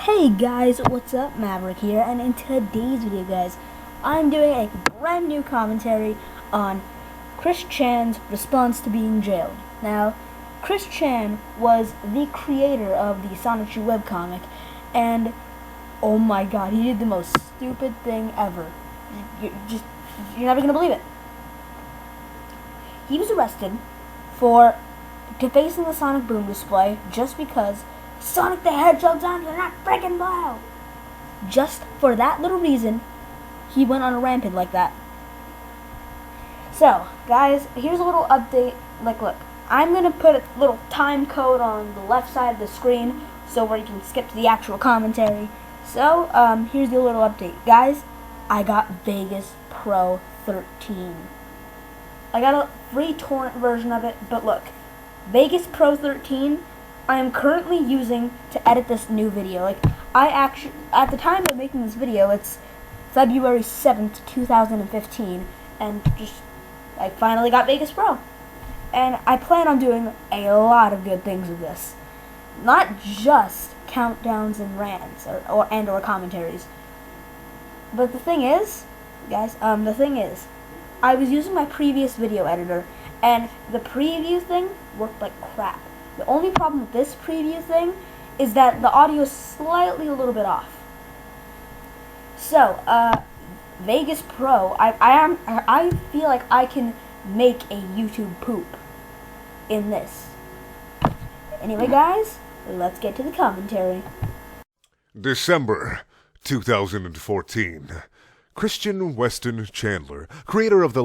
Hey guys, what's up? Maverick here, and in today's video, guys, I'm doing a brand new commentary on Chris Chan's response to being jailed. Now, Chris Chan was the creator of the Sonic Shoe webcomic, and oh my god, he did the most stupid thing ever. You're never gonna believe it. He was arrested for defacing the Sonic Boom display just because Sonic the Hedgehog's arms are not freaking blue. Just for that little reason, he went on a rampage like that. So, guys, here's a little update. Look, I'm going to put a little time code on the left side of the screen so where you can skip to the actual commentary. So, here's the little update. Guys, I got Vegas Pro 13. I got a free torrent version of it, but look, Vegas Pro 13, I am currently using to edit this new video. At the time of making this video, it's February 7th, 2015, and I finally got Vegas Pro. And I plan on doing a lot of good things with this. Not just countdowns and rants, or commentaries. But the thing is, guys, I was using my previous video editor, and the preview thing worked like crap. The only problem with this preview thing is that the audio is slightly a little bit off. So, Vegas Pro, I feel like I can make a YouTube poop in this. Anyway, guys, let's get to the commentary. December 2014. Christian Weston Chandler, creator of the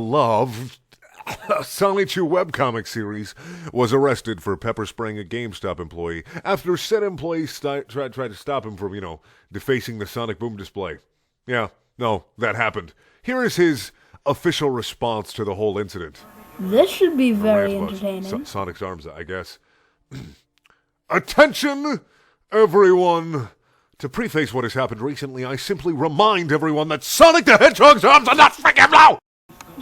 Sonic Shoe webcomic series, was arrested for pepper spraying a GameStop employee after said employee tried to stop him from, defacing the Sonic Boom display. Yeah, no, that happened. Here is his official response to the whole incident. This should be very entertaining. Sonic's arms, I guess. Attention, everyone! To preface what has happened recently, I simply remind everyone that Sonic the Hedgehog's arms are not freaking blue!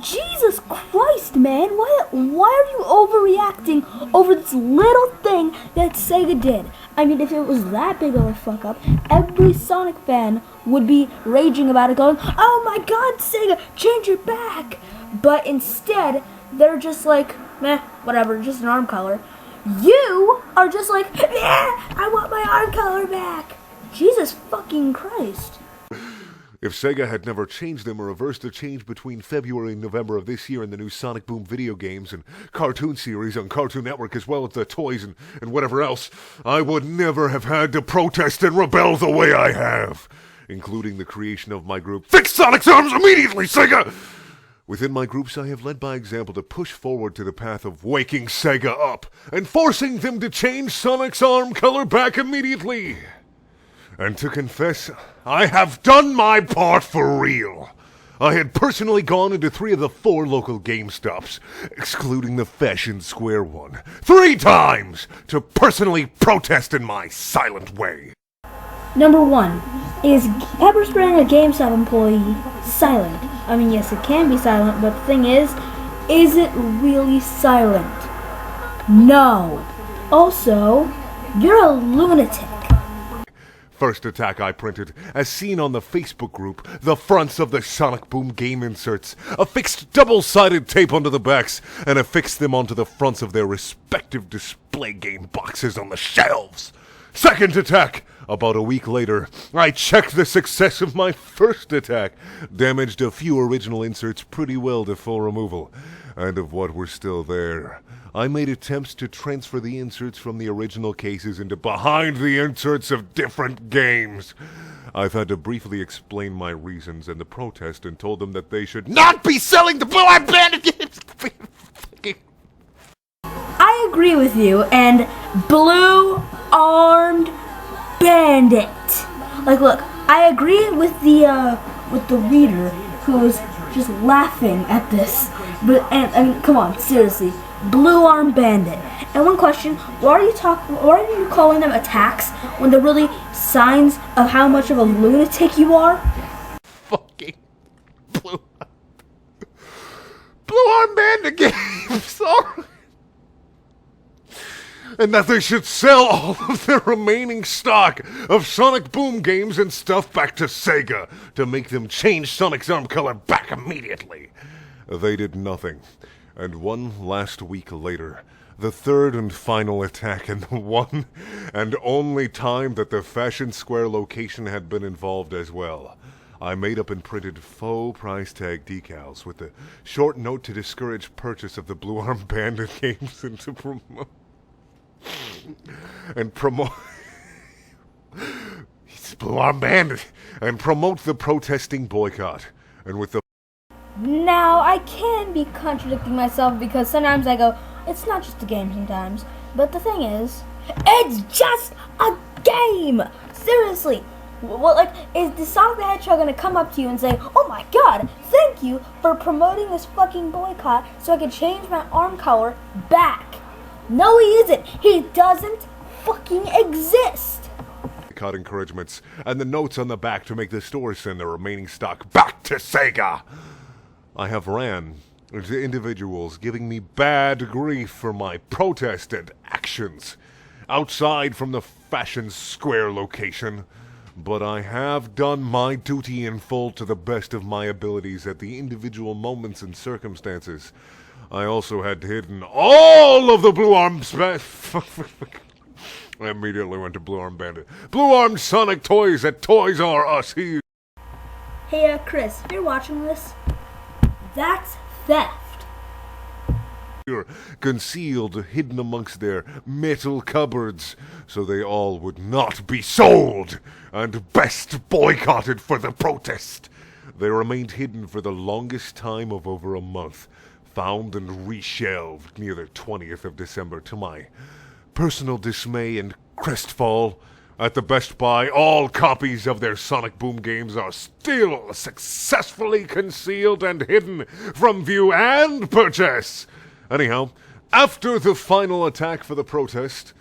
Jesus Christ, man! Why are you overreacting over this little thing that Sega did? I mean, if it was that big of a fuck up, every Sonic fan would be raging about it, going, "Oh my God, Sega, change it back!" But instead, they're just like, meh, whatever, just an arm color. You are just like, meh, I want my arm color back. Jesus fucking Christ. If Sega had never changed them or reversed the change between February and November of this year in the new Sonic Boom video games and cartoon series on Cartoon Network, as well as the toys and whatever else, I would never have had to protest and rebel the way I have, including the creation of my group, Fix Sonic's Arms Immediately, Sega! Within my groups, I have led by example to push forward to the path of waking Sega up and forcing them to change Sonic's arm color back immediately. And to confess, I have done my part for real. I had personally gone into 3 of the 4 local GameStops, excluding the Fashion Square one, 3 times to personally protest in my silent way. Number 1. Is pepper spraying a GameStop employee silent? I mean, yes, it can be silent, but the thing is it really silent? No. Also, you're a lunatic. First attack I printed, as seen on the Facebook group, the fronts of the Sonic Boom game inserts, affixed double-sided tape onto the backs, and affixed them onto the fronts of their respective display game boxes on the shelves. Second attack, about a week later, I checked the success of my first attack, damaged a few original inserts pretty well to full removal, and of what were still there, I made attempts to transfer the inserts from the original cases into behind the inserts of different games. I've had to briefly explain my reasons and the protest and told them that they should not be selling the Blue-Armed Bandit games. I agree with you, and Blue-Armed Bandit. Look, I agree with the reader who's just laughing at this. But I mean, come on, seriously. Blue-Armed Bandit. And one question, why are you calling them attacks when they're really signs of how much of a lunatic you are? Fucking Blue-Armed Bandit game. Sorry. and that they should sell all of their remaining stock of Sonic Boom games and stuff back to Sega to make them change Sonic's arm color back immediately. They did nothing, and one last week later, the third and final attack and the one and only time that the Fashion Square location had been involved as well. I made up and printed faux price tag decals with a short note to discourage purchase of the Blue Arm Bandit games and to promote it's Blue Arm Bandit and promote the protesting boycott. And with the Now, I can be contradicting myself because sometimes I go, it's not just a game sometimes. But the thing is, it's just a game! Seriously! Is the Sonic the Hedgehog gonna come up to you and say, oh my god, thank you for promoting this fucking boycott so I can change my arm color back? No, he isn't! He doesn't fucking exist! boycott encouragements and the notes on the back to make the store send the remaining stock back to Sega. I have ran into individuals giving me bad grief for my protest and actions outside from the Fashion Square location, but I have done my duty in full to the best of my abilities at the individual moments and circumstances. I also had hidden all of the Blue Arms I immediately went to Blue Arm Bandit. Blue Arm Sonic toys at Toys R Us. Hey, Chris, if you're watching this, that's theft. Concealed, hidden amongst their metal cupboards, so they all would not be sold, and best boycotted for the protest. They remained hidden for the longest time of over a month, found and reshelved near the 20th of December to my personal dismay and crestfall. At the Best Buy, all copies of their Sonic Boom games are still successfully concealed and hidden from view and purchase. Anyhow, after the final attack for the protest,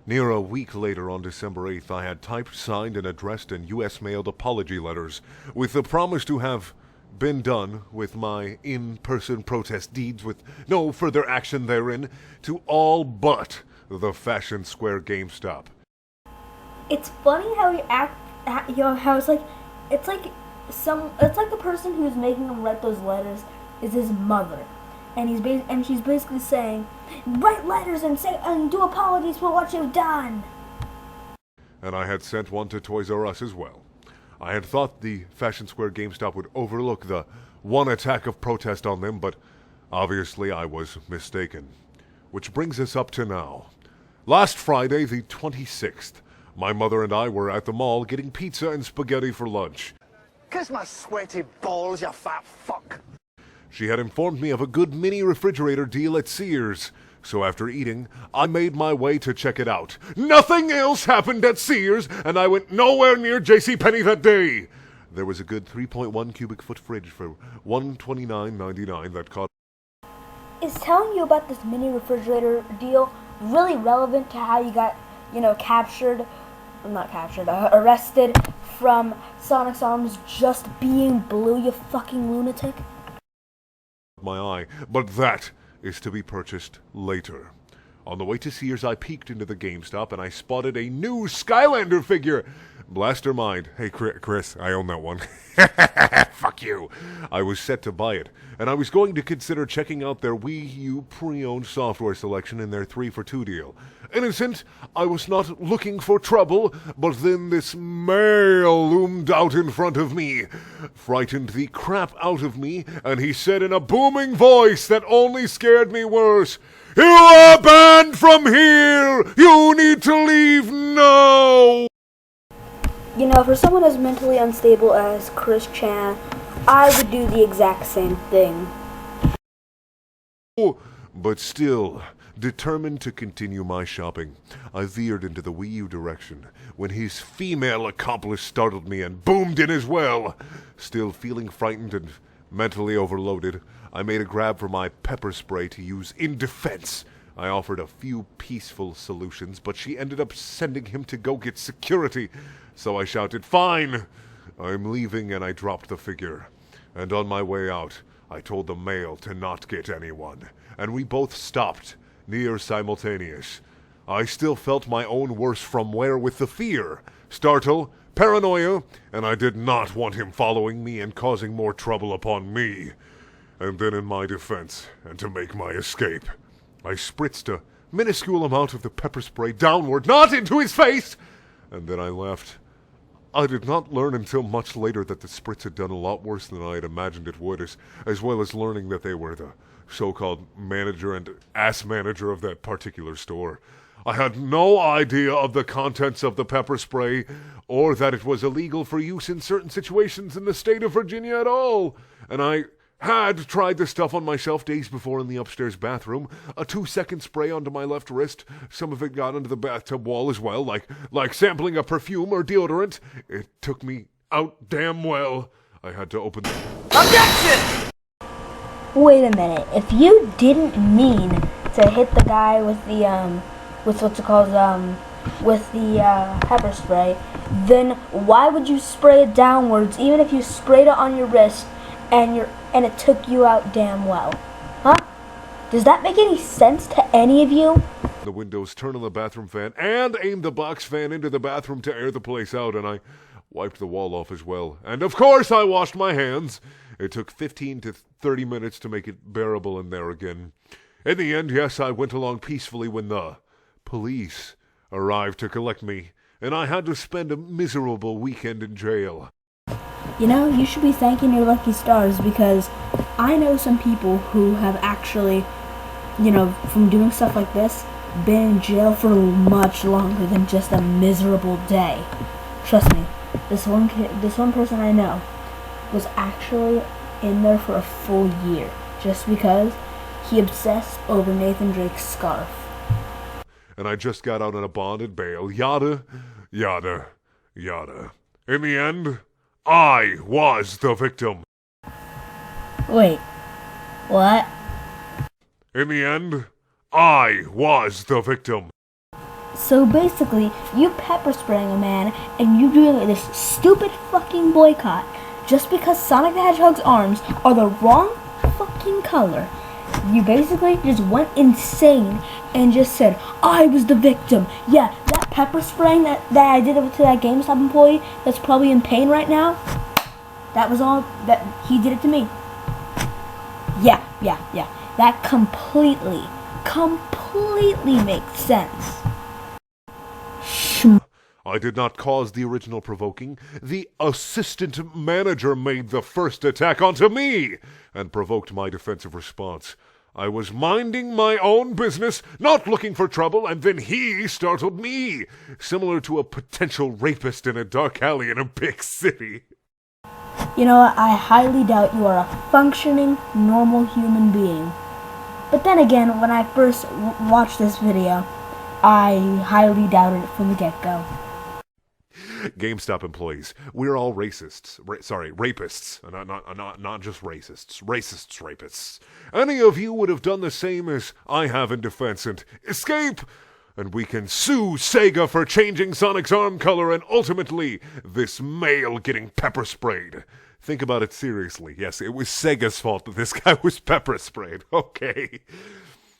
near a week later on December 8th, I had typed, signed, and addressed and U.S. mailed apology letters with the promise to have been done with my in-person protest deeds with no further action therein to all but the Fashion Square GameStop. It's funny how you act, how it's like the person who's making him write those letters is his mother, and she's basically saying, write letters and do apologies for what you've done. And I had sent one to Toys R Us as well. I had thought the Fashion Square GameStop would overlook the one attack of protest on them, but obviously I was mistaken. Which brings us up to now. Last Friday, the 26th, my mother and I were at the mall getting pizza and spaghetti for lunch. Kiss my sweaty balls, you fat fuck. She had informed me of a good mini refrigerator deal at Sears, so after eating, I made my way to check it out. Nothing else happened at Sears, and I went nowhere near JCPenney that day. There was a good 3.1 cubic foot fridge for $129.99 that cost. Is telling you about this mini refrigerator deal really relevant to how you got, arrested from Sonic's arms just being blue, you fucking lunatic? My eye, but that is to be purchased later. On the way to Sears, I peeked into the GameStop and I spotted a new Skylander figure. Blaster mind. Hey, Chris, I own that one. Fuck you. I was set to buy it, and I was going to consider checking out their Wii U pre-owned software selection in their 3-for-2 deal. Innocent, I was not looking for trouble, but then this male loomed out in front of me, frightened the crap out of me, and he said in a booming voice that only scared me worse, "You are banned from here! You need to leave now!" For someone as mentally unstable as Chris Chan, I would do the exact same thing. But still, determined to continue my shopping, I veered into the Wii U direction when his female accomplice startled me and boomed in as well. Still feeling frightened and mentally overloaded, I made a grab for my pepper spray to use in defense. I offered a few peaceful solutions, but she ended up sending him to go get security. So I shouted, "Fine! I'm leaving," and I dropped the figure. And on my way out, I told the male to not get anyone. And we both stopped, near simultaneous. I still felt my own worst from wear with the fear, startle, paranoia, and I did not want him following me and causing more trouble upon me. And then in my defense, and to make my escape, I spritzed a minuscule amount of the pepper spray downward, not into his face, and then I left. I did not learn until much later that the spritz had done a lot worse than I had imagined it would, as well as learning that they were the so-called manager and ass manager of that particular store. I had no idea of the contents of the pepper spray, or that it was illegal for use in certain situations in the state of Virginia at all, and I had tried the stuff on myself days before in the upstairs bathroom, a 2-second spray onto my left wrist. Some of it got under the bathtub wall as well, like sampling a perfume or deodorant. It took me out damn well. I had to open the... Objection! Wait a minute. If you didn't mean to hit the guy with the pepper spray, then why would you spray it downwards, even if you sprayed it on your wrist and it took you out damn well? Huh? Does that make any sense to any of you? The windows, turn on the bathroom fan, and aim the box fan into the bathroom to air the place out, and I wiped the wall off as well. And of course I washed my hands. It took 15 to 30 minutes to make it bearable in there again. In the end, yes, I went along peacefully when the police arrived to collect me, and I had to spend a miserable weekend in jail. You know, you should be thanking your lucky stars, because I know some people who have actually, from doing stuff like this, been in jail for much longer than just a miserable day. Trust me, this one person I know was actually in there for a full year just because he obsessed over Nathan Drake's scarf. And I just got out on a bonded bail, yada, yada, yada. In the end, I was the victim. Wait, what? In the end, I was the victim. So basically, you pepper spraying a man and you doing this stupid fucking boycott just because Sonic the Hedgehog's arms are the wrong fucking color. You basically just went insane and just said, I was the victim. Yeah, that pepper spraying that I did to that GameStop employee that's probably in pain right now, that was all, that he did it to me. Yeah. That completely makes sense. I did not cause the original provoking. The assistant manager made the first attack onto me and provoked my defensive response. I was minding my own business, not looking for trouble, and then he startled me, similar to a potential rapist in a dark alley in a big city. You know what? I highly doubt you are a functioning, normal human being. But then again, when I first watched this video, I highly doubted it from the get-go. GameStop employees, we're all racists. Rapists. Not just racists. Racists, rapists. Any of you would have done the same as I have in defense and escape, and we can sue Sega for changing Sonic's arm color and ultimately this male getting pepper sprayed. Think about it seriously. Yes, it was Sega's fault that this guy was pepper sprayed. Okay.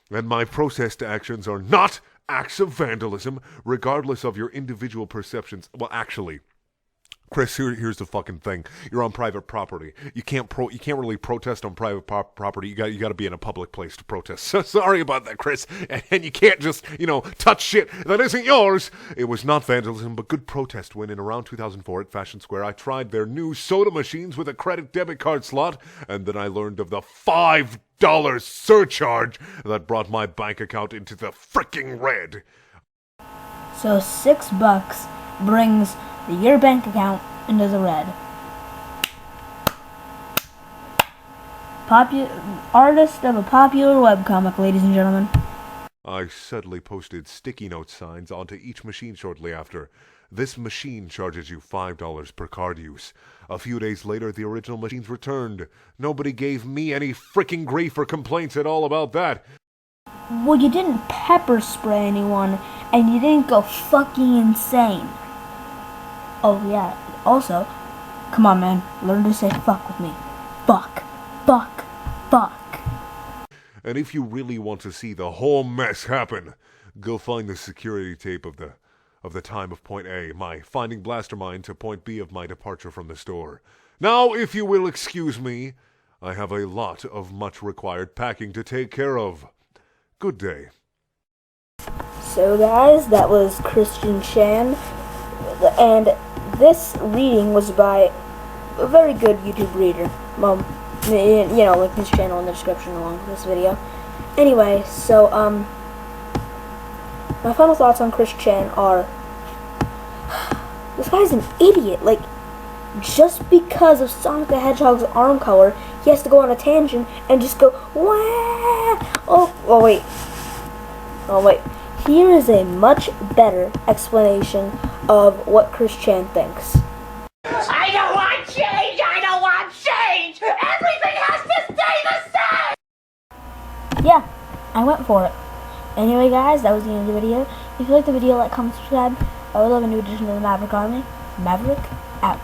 And my protest actions are not acts of vandalism, regardless of your individual perceptions. Well, actually, Chris, here's the fucking thing. You're on private property. You can't really protest on private property. You got to be in a public place to protest. So sorry about that, Chris. And you can't just, touch shit that isn't yours. It was not vandalism, but good protest when in around 2004 at Fashion Square, I tried their new soda machines with a credit debit card slot, and then I learned of the $5 surcharge that brought my bank account into the frickin' red. So $6 brings your bank account into the red. Artist of a popular webcomic, ladies and gentlemen. I subtly posted sticky note signs onto each machine shortly after. This machine charges you $5 per card use. A few days later, the original machines returned. Nobody gave me any frickin' grief or complaints at all about that. Well, you didn't pepper spray anyone, and you didn't go fucking insane. Oh, yeah. Also, come on, man. Learn to say fuck with me. Fuck. Fuck. Fuck. And if you really want to see the whole mess happen, go find the security tape of the time of point A, my finding Blastermind, to point B of my departure from the store. Now, if you will excuse me, I have a lot of much required packing to take care of. Good day. So guys, that was Christian Chan, and this reading was by a very good YouTube reader. You know, like this channel in the description along with this video. Anyway, so my final thoughts on Chris Chan are, this guy's an idiot. Like, just because of Sonic the Hedgehog's arm color, he has to go on a tangent and just go, wah! Oh wait. Here is a much better explanation of what Chris Chan thinks. I don't want change! I don't want change! Everything has to stay the same! Yeah, I went for it. Anyway guys, that was the end of the video. If you liked the video, like, comment, subscribe. I would love a new addition to the Maverick Army. Maverick, out.